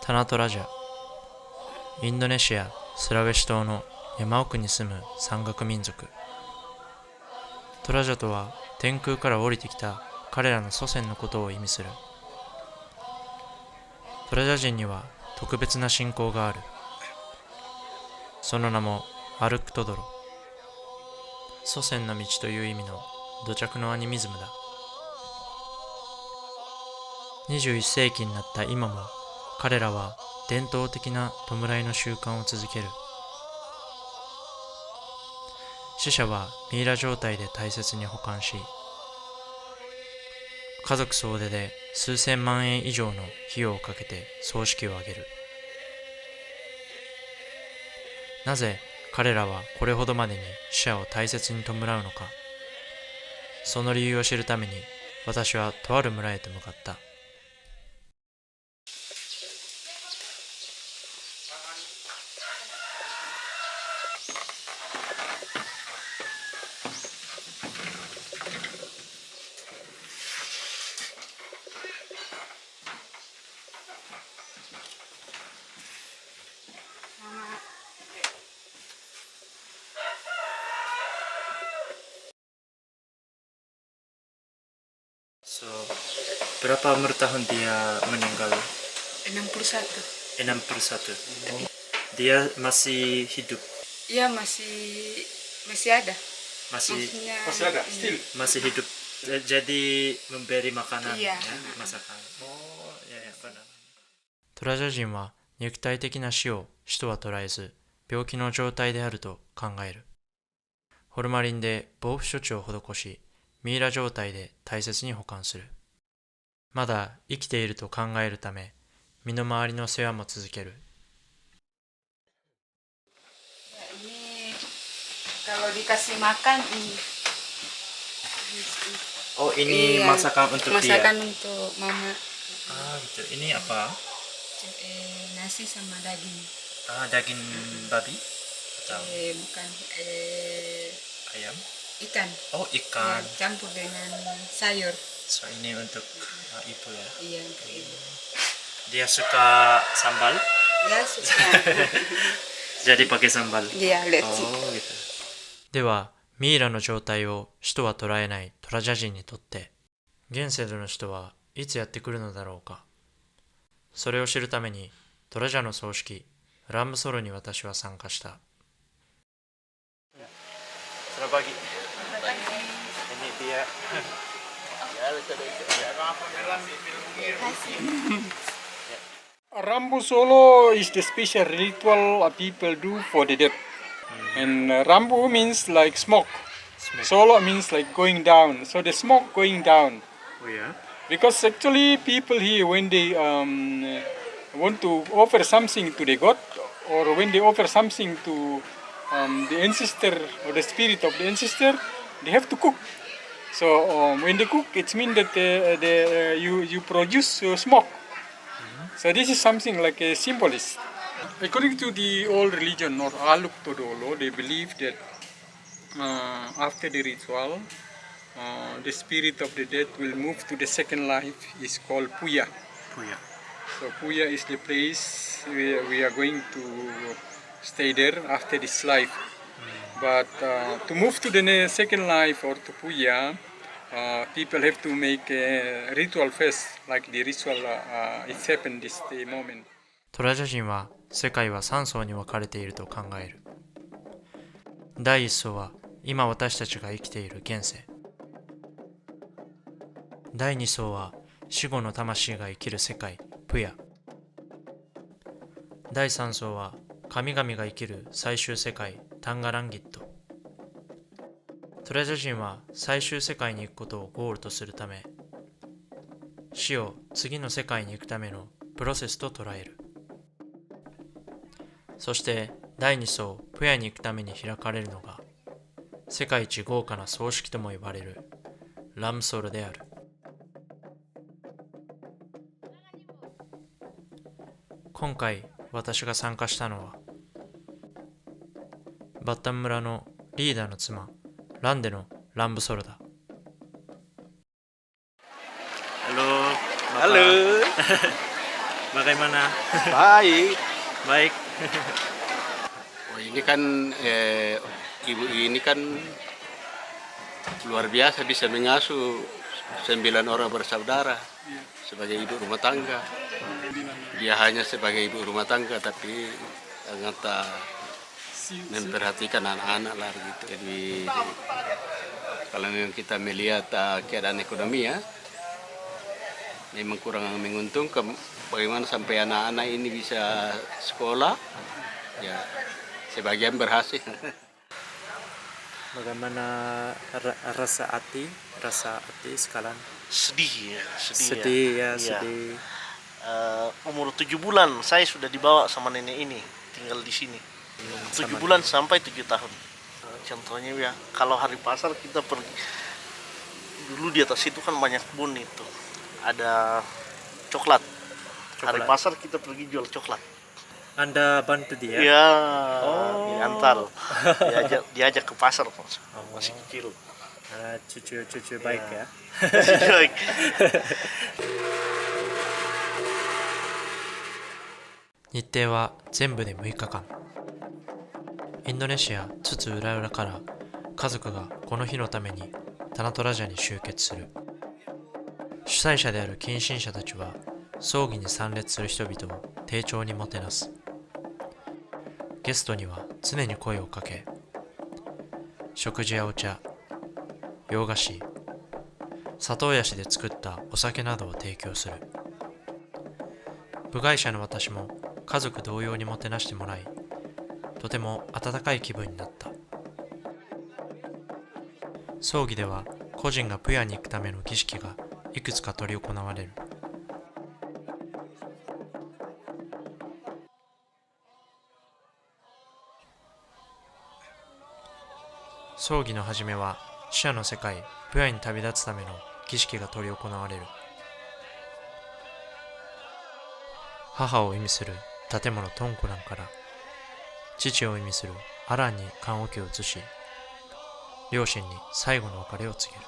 タナトラジャ、インドネシア・スラウェシ島の山奥に住む山岳民族。トラジャとは天空から降りてきた彼らの祖先のことを意味する。トラジャ人には特別な信仰がある。その名もアルクトドロ。祖先の道という意味の土着のアニミズムだ。21世紀になった今も彼らは伝統的な弔いの習慣を続ける。死者はミイラ状態で大切に保管し、家族総出で数千万円以上の費用をかけて葬式を挙げる。なぜ彼らはこれほどまでに死者を大切に弔うのか。その理由を知るために私はとある村へと向かった。So, berapa umur tahun dia meninggal? 61. 61. Dia masih hidup? Iya, masih ada. Masih ada, still. masih hidup. Jadi memberi makanan, Iya. masakan. Oh, ya, benar. トラジャ人は肉体的な死を死とは捉えず、病気の状態であると考える。ホルマリンで防腐処置を施し、ミイラ状態で大切に保管する。まだ生きていると考えるため、身の回りの世話も続ける。Ini kalau dikasih makan ini. Oh, ini Iya, masakan untuk dia? Masakan untuk mama. Ah, gitu. Ini apa? Nasi sama daging. Ah, daging babi? Atau Bukan. ayam? Ikan. Oh, ikan. Ya, campur dengan sayur. So, ini untuk ibu ya? Iya, untuk ibu. Dia suka sambal? Ya, suka. Jadi pakai sambal? Iya, let's see. Oh, gitu. では、ミイラの状態を死とは捉えないトラジャ人にとって、現世での死とはいつやってくるのだろうか。それを知るために、トラジャの葬式、ランブソロに私は参加した。Selamat pagi. Ini dia. Rambu Solo is the special ritual people do for the dead. And Rambu means like smoke. Solo means like going down. So the smoke going down. Oh ya? Because actually people here when they want to offer something to the god or when they offer something to the ancestor or the spirit of the ancestor, they have to cook. So when they cook, it means that you produce smoke. So this is something like a symbolist. According to the old religion or Aluk Todolo, they believe that after the ritual, the spirit of the dead will move to the second life. Is called Puya. Puya. So Puya is the place where we are going to stay there after this life. But to move to the second life or to Puya, people have to make a ritual first, like the ritual it's happened this moment. トラジャ人は世界は3層に分かれていると考える。第1層は今私たちが生きている現世。第2層は死後の魂が生きる世界、プヤ。第3層は神々が生きる最終世界タンガランギット。トラジャ人は最終世界に行くことをゴールとするため、死を次の世界に行くためのプロセスと捉える。そして第2層プヤに行くために開かれるのが世界一豪華な葬式とも呼ばれるラムソルである。今回私が参加したのはバッタン村のリーダーの妻ランデのランブソルだ。Halo, Halo, bagaimana? baik. Baik. Oh, ini kan ibu ini kan luar biasa bisa mengasuh 9 orang bersaudara sebagai ibu rumah tangga. Dia hanya sebagai ibu rumah tangga tapi sangat memperhatikan anak-anak lah gitu. Jadi kalau kita melihat keadaan ekonomi ya, memang kurang menguntungkan. Bagaimana sampai anak-anak ini bisa sekolah, ya sebagian berhasil. Bagaimana rasa hati sekarang? Sedih ya, Sedih ya, Iya. sedih. Umur 7 bulan saya sudah dibawa sama nenek ini tinggal di sini. 7 bulan sampai 7 tahun. Contohnya ya, kalau hari pasar kita pergi dulu di atas itu kan banyak kebun itu. Ada coklat. Hari pasar kita pergi jual coklat. Anda bantu dia? Iya, diantar. Diajak ke pasar masih kecil. Cucu baik ya. Baik. 日程は全部で6日間。インドネシア津々浦々から家族がこの日のためにタナトラジャに集結する。主催者である近親者たちは葬儀に参列する人々を丁重にもてなす。ゲストには常に声をかけ、食事やお茶、洋菓子、砂糖やしで作ったお酒などを提供する。部外者の私も家族同様にもてなしてもらい、とても温かい気分になった。葬儀では個人がプヤに行くための儀式がいくつか執り行われる。葬儀の始めは死者の世界プヤに旅立つための儀式が執り行われる。母を意味する建物トンコランから父を意味するアランに棺桶を移し、両親に最後の別れを告げる。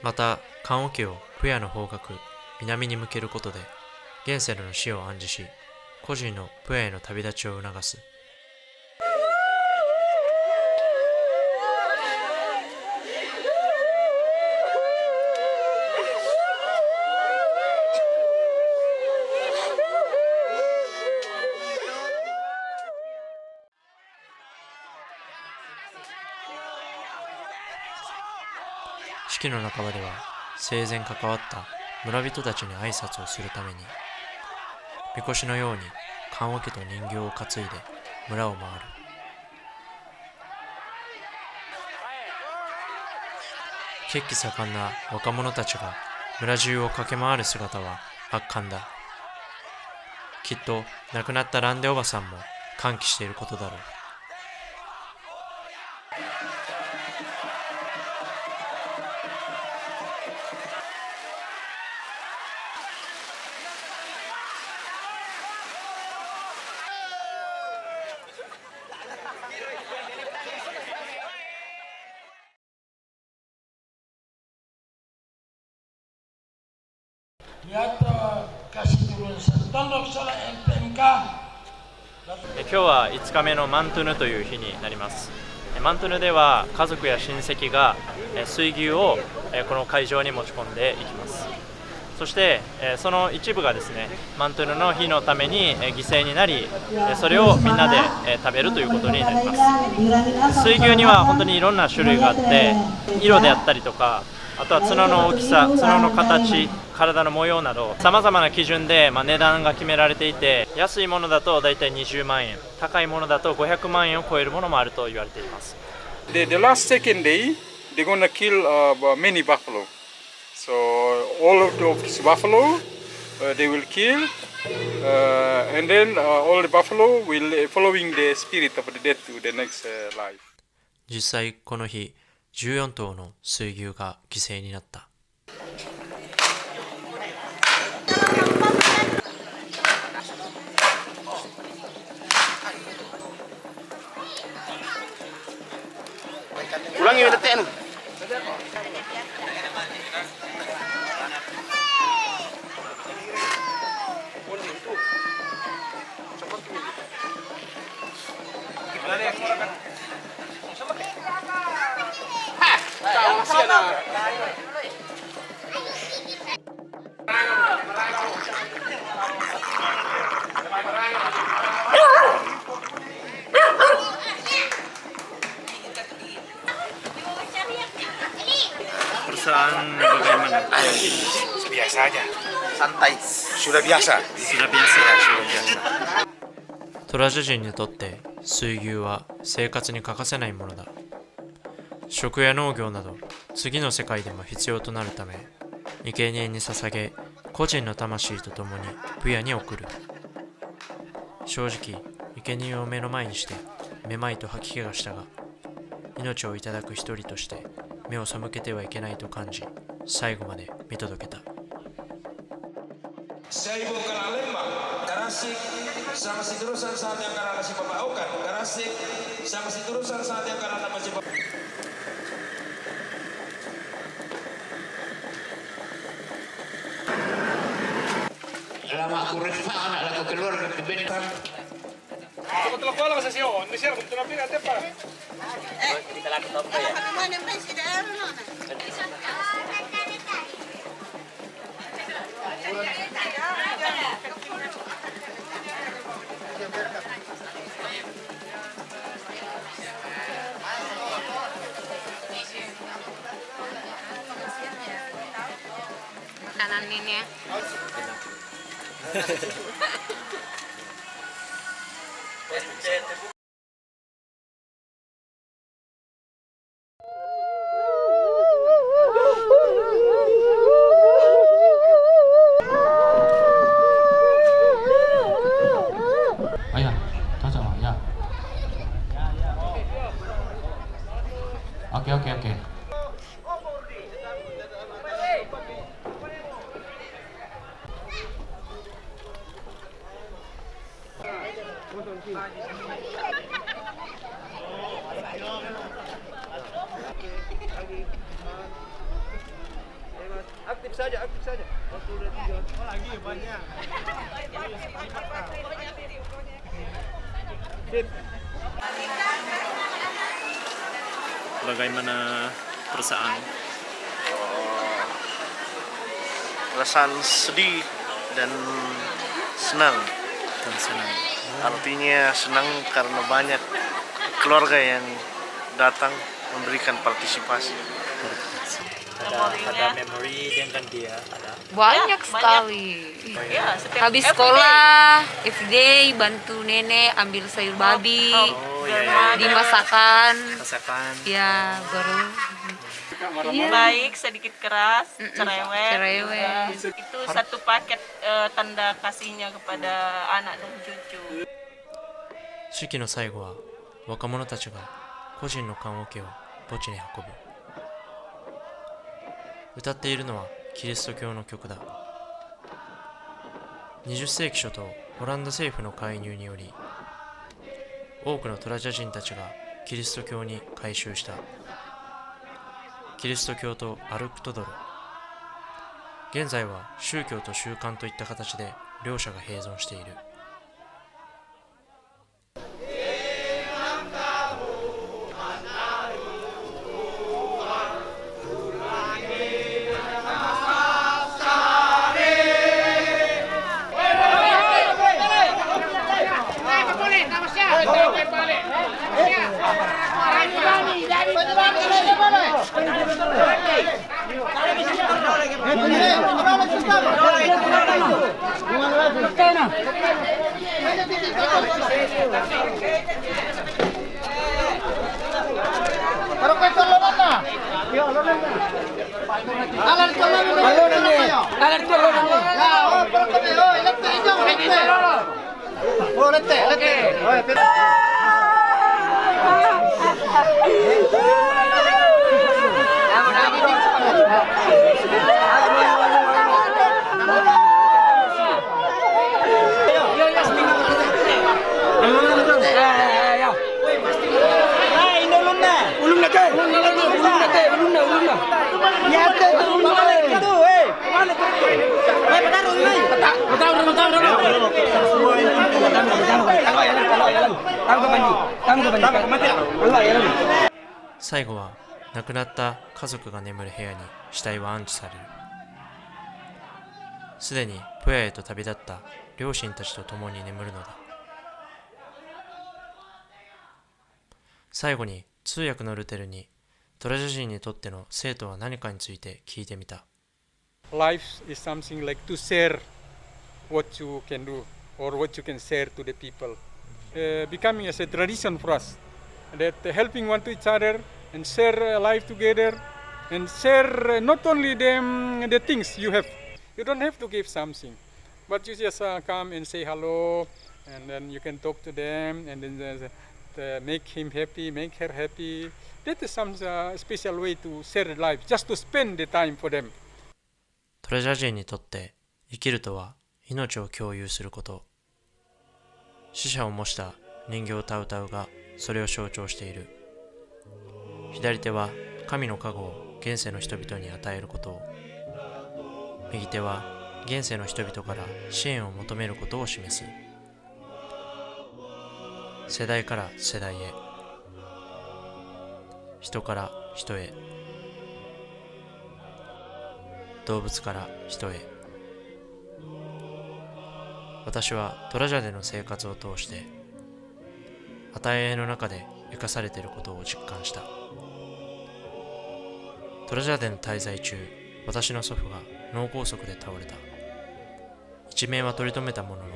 また棺桶をプヤの方角南に向けることで現世での死を暗示し、個人のプヤへの旅立ちを促す。式の半ばでは生前関わった村人たちに挨拶をするために、みこしのように棺桶と人形を担いで村を回る。血気盛んな若者たちが村中を駆け回る姿は圧巻だ。きっと亡くなったランデおばさんも歓喜していることだろう。今日は5日目のマントゥヌという日になります。マントゥヌでは家族や親戚が水牛をこの会場に持ち込んでいきます。そして、その一部がですねマントゥルの日のために、犠牲になり、それをみんなで、食べるということになります。水牛には本当にいろんな種類があって、色であったりとか、あとは角の大きさ、角の形、体の模様などさまざまな基準で、値段が決められていて、安いものだとだいたい20万円、高いものだと500万円を超えるものもあると言われています。The last second day, they're gonna kill many buffalo. So all of this buffalo, they will kill, and then all the buffalo will following the spirit of the dead to the next life. 実際この日、14頭の水牛が犠牲になった。Ulangi udah ten. Perasaan bagaimana? Biasa aja. Santai. Sudah biasa. トラジャ人にとって水牛は生活に欠かせないものだ。食や農業など次の世界でも必要となるため、生贄に捧げ、個人の魂と共にプヤに送る。正直、生贄を目の前にしてめまいと吐き気がしたが、命をいただく一人として目を背けてはいけないと感じ、最後まで見届けた。Saya ibu kena lembang, Garasik sama si terusan saat yang karena masih Bapak Okan, Garasik sama si terusan saat yang karena masih Bapak. Lama aku resma anak laku keluar ke bentan. Como te lo puedo la sesión, me hicieron, tú no pides para. Makanan ini ya. Ayah, cocok Mak, ya. Oke. Aktif saja. Oh lagi banyak. Bagaimana perasaan? Perasaan sedih dan senang. Artinya senang karena banyak keluarga yang datang memberikan partisipasi. Ada memori dengan dia, ada. Banyak sekali. Ya, Habis sekolah, everyday bantu nenek ambil sayur babi, dimasakan. Masakan. Ya, baru. baik, sedikit keras, cerewet. Cerewet. Itu satu paket tanda kasihnya kepada anak dan cucu. 式の最後は若者たちが個人の棺桶を墓地に運ぶ。歌っているのはキリスト教の曲だ。20世紀初頭、オランダ政府の介入により多くのトラジャ人たちがキリスト教に改宗した。キリスト教とアルクトドロ、現在は宗教と習慣といった形で両者が併存している。最後は亡くなった家族が眠る部屋に死体は安置される。すでにポヤへと旅立った両親たちと共に眠るのだ。最後に通訳のルテルにトラジャ人にとっての生とは何かについて聞いてみた。Life is something like to share what you can do or what you can share to the people. Becoming as a tradition for us that helping one to each other and share life together and share not only the things you have. You don't have to give something, but you just come and say hello, and then you can talk to them, and then make him happy, make her happy. That is some special way to share life, just to spend the time for them. トラジャ人にとって生きるとは命を共有すること。死者を模した人形タウタウがそれを象徴している。左手は神の加護を現世の人々に与えることを、右手は現世の人々から支援を求めることを示す。世代から世代へ、人から人へ、動物から人へ。私はトラジャでの生活を通して与えの中で生かされていることを実感した。トラジャでの滞在中、私の祖父が脳梗塞で倒れた。一命は取り留めたものの、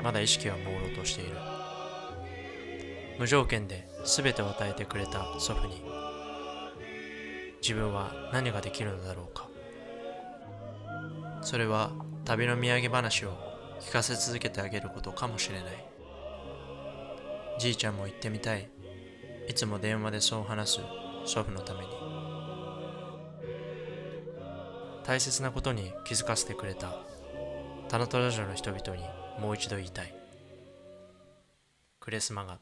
まだ意識は朦朧としている。無条件で全てを与えてくれた祖父に、自分は何ができるのだろうか。それは旅の土産話を聞かせ続けてあげることかもしれない。じいちゃんも行ってみたい。いつも電話でそう話す祖父のために。大切なことに気づかせてくれたタナトラジャの人々にもう一度言いたい。クレスマガ。